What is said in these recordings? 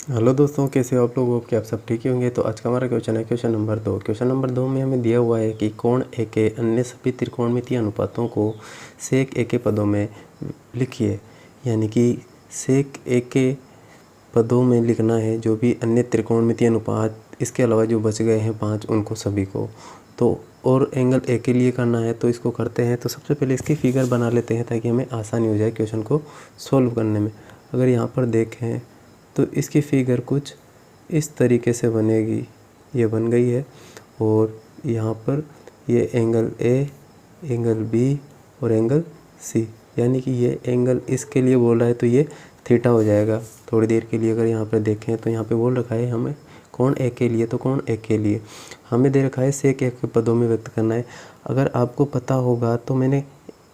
Hello दोस्तों, कैसे हो आप लोग? होप कि आप सब ठीक ही होंगे। तो आज का हमारा क्वेश्चन है क्वेश्चन नंबर 2। क्वेश्चन नंबर 2 में हमें दिया हुआ है कि कोण ए के अन्य सभी त्रिकोणमितीय अनुपातों को सेक ए के पदों में लिखिए। यानी कि सेक ए के पदों में लिखना है जो भी अन्य त्रिकोणमितीय अनुपात, इसके अलावा जो बच गए हैं 5 उनको सभी को। तो और एंगल ए के लिए करना है, तो इसको करते हैं। तो सबसे पहले इसकी फिगर बना लेते हैं ताकि हमें आसानी हो जाए क्वेश्चन को सॉल्व करने में। अगर यहाँ पर देखें तो इसकी फिगर कुछ इस तरीके से बनेगी। ये बन गई है और यहाँ पर ये एंगल ए, एंगल बी और एंगल सी, यानी कि ये एंगल इसके लिए बोल रहा है तो ये थीटा हो जाएगा। थोड़ी देर के लिए अगर यहाँ पर देखें तो यहाँ पे बोल रखा है हमें कोण ए के लिए, तो कोण ए के लिए हमें दे रखा है सेक ए के पदों में व्यक्त करना है। अगर आपको पता होगा तो मैंने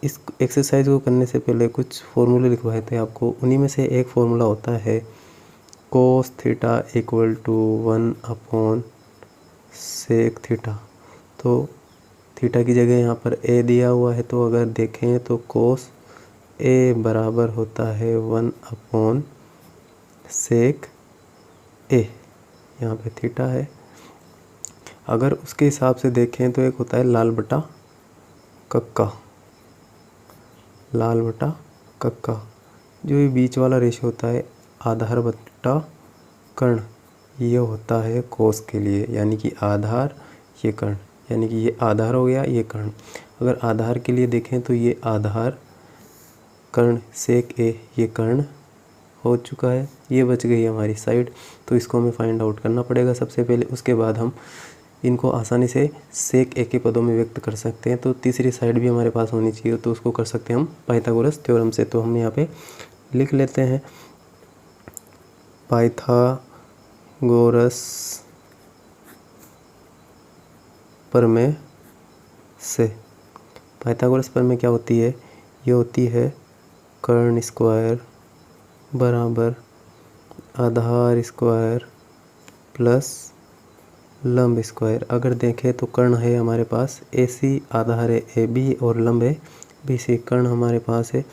इस एक्सरसाइज को करने से पहले कुछ फॉर्मूले लिखवाए थे आपको। उन्हीं में से एक फॉर्मूला होता है cos theta equal to 1/sec theta. तो थीटा की जगह यहाँ पर ए दिया हुआ है, तो अगर देखें तो कोस ए बराबर होता है 1/sec ए, यहाँ पे थीटा है। अगर उसके हिसाब से देखें तो एक होता है लाल बटा कक्का, लाल बटा कक्का, जो ये बीच वाला रेशियो होता है आधार बटा कर्ण, ये होता है कोस के लिए, यानी कि आधार ये कर्ण, यानी कि ये आधार हो गया, ये कर्ण। अगर आधार के लिए देखें तो ये आधार कर्ण सेक ए, ये कर्ण हो चुका है। ये बच गई हमारी साइड, तो इसको हमें फाइंड आउट करना पड़ेगा सबसे पहले। उसके बाद हम इनको आसानी से सेक ए के पदों में व्यक्त कर सकते हैं। तो तीसरी साइड भी हमारे पास होनी चाहिए, तो उसको कर सकते हैं हम पाइथागोरस थ्योरम से। तो हम यहाँ पे लिख लेते हैं पाइथागोरस प्रमेय से। पाइथागोरस प्रमेय क्या होती है? ये होती है कर्ण स्क्वायर बराबर आधार स्क्वायर प्लस लंब स्क्वायर। अगर देखें तो कर्ण है हमारे पास ए सी, आधार है ए बी और लंब है बी सी। कर्ण हमारे पास है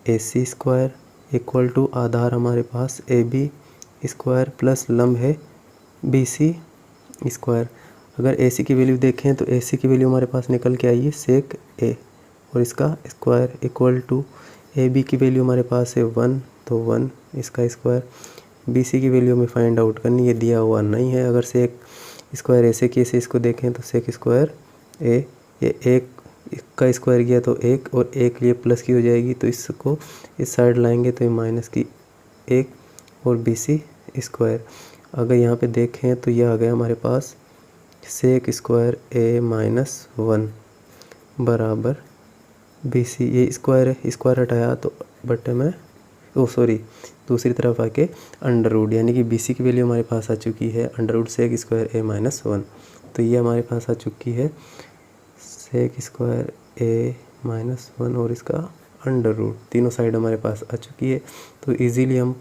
ए सी स्क्वायर इक्वल टू आधार हमारे पास ए बी स्क्वायर प्लस लंब है बी सी स्क्वायर। अगर ए सी की वैल्यू देखें तो ए सी की वैल्यू हमारे पास निकल के आई है सेक ए और इसका square equal to a b की वैल्यू हमारे पास है 1, तो 1 इसका स्क्वायर। बी सी की वैल्यू हमें फाइंड आउट करनी है, दिया हुआ नहीं है। अगर सेक स्क्वायर ऐसे की ऐसे इसको देखें तो सेक स्क्वायर ए, ये एक का स्क्वायर किया तो एक और एक लिए प्लस की हो जाएगी, तो इसको इस साइड लाएंगे तो ये माइनस की एक और बी सी स्क्वायर। अगर यहाँ पे देखें तो ये आ गया हमारे पास सेक स्क्वायर ए माइनस 1 बराबर बी सी। ये स्क्वायर है, स्क्वायर हटाया तो बटे में दूसरी तरफ आके अंडर रूट, यानी कि बी सी की वैल्यू हमारे पास आ चुकी है अंडर रूट सेक स्क्वायर ए माइनस 1। तो ये हमारे पास आ चुकी है सेक स्क्वायर ए माइनस 1 और इसका अंडर रूट, तीनों साइड हमारे पास आ चुकी है। तो इजीली हम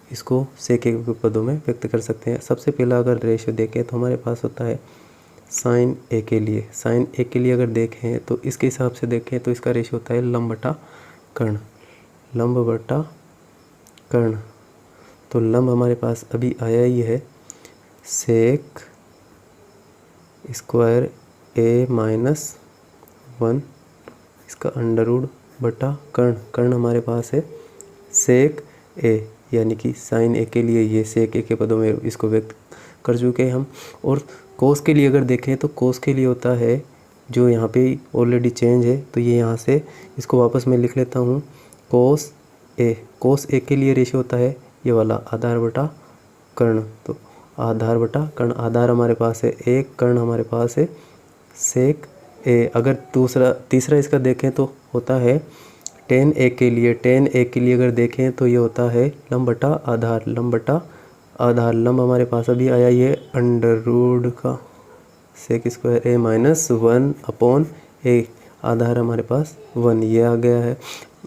इसको सेक ए के पदों में व्यक्त कर सकते हैं। सबसे पहला अगर रेशियो देखें तो हमारे पास होता है साइन ए के लिए। साइन ए के लिए अगर देखें तो इसके हिसाब से देखें तो इसका रेशियो होता है लंब बटा कर्ण, लंब बटा कर्ण। तो लंब हमारे पास अभी आया ही है सेक स्क्वायर ए माइनस 1, इसका अंडर रूट बटा कर्ण। कर्ण हमारे पास है सेक ए, यानी कि साइन ए के लिए ये सेक ए के पदों में इसको व्यक्त कर चुके हैं हम। और कोस के लिए अगर देखें तो कोस के लिए होता है जो यहाँ पे ऑलरेडी चेंज है, तो ये यहाँ से इसको वापस मैं लिख लेता हूँ कोस ए। कोस ए के लिए रेशियो होता है ये वाला आधार बटा कर्ण, तो आधार बटा कर्ण। आधार हमारे पास है एक, कर्ण हमारे पास है सेक ए। अगर तीसरा इसका देखें तो होता है टेन ए के लिए। टेन ए के लिए अगर देखें तो ये होता है लंब बटा आधार, लंब बटा आधार। लंब हमारे पास अभी आया ये अंडर रूट का सेक स्क्वायर ए माइनस 1/a, आधार हमारे पास 1, ये आ गया है।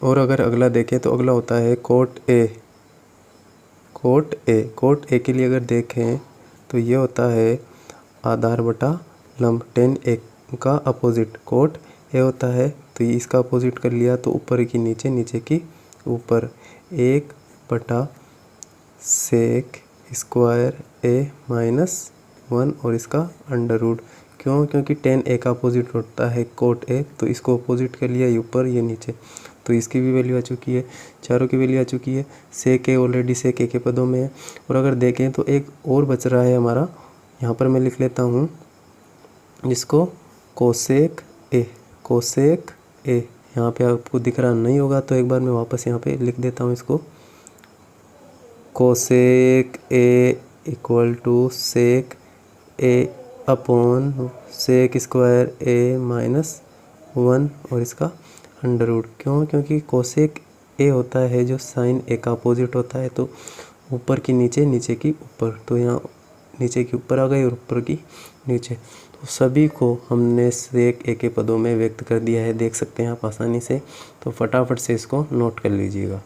और अगर अगला देखें तो अगला होता है cot A. Cot A, cot A के लिए अगर देखें तो ये होता है आधार बटा लंब। टेन ए का अपोजिट कोट ए होता है, तो ये इसका अपोजिट कर लिया तो ऊपर की नीचे, नीचे की ऊपर, 1/sec स्क्वायर ए माइनस 1 और इसका अंडर रूट। क्यों? क्योंकि tan a का अपोजिट होता है cot a, तो इसको अपोजिट कर लिया, ये ऊपर ये नीचे, तो इसकी भी वैल्यू आ चुकी है, चारों की वैल्यू आ चुकी है। sec a already sec a के पदों में है। और अगर देखें तो एक और बच रहा है हमारा, यहाँ पर मैं लिख लेता हूँ जिसको cosec a, cosec a। यहाँ पे आपको दिख रहा नहीं होगा तो एक बार मैं वापस यहाँ पे लिख देता हूँ इसको, cosec a equal to sec a upon sec square a minus 1 और इसका अंडर रूट। क्यों? क्योंकि cosec a होता है जो sin a का अपोजिट होता है, तो ऊपर की नीचे, नीचे की ऊपर, तो यहाँ नीचे की ऊपर आ गई और ऊपर की नीचे। तो सभी को हमने sec a के पदों में व्यक्त कर दिया है, देख सकते हैं आप आसानी से। तो फटाफट से इसको नोट कर लीजिएगा।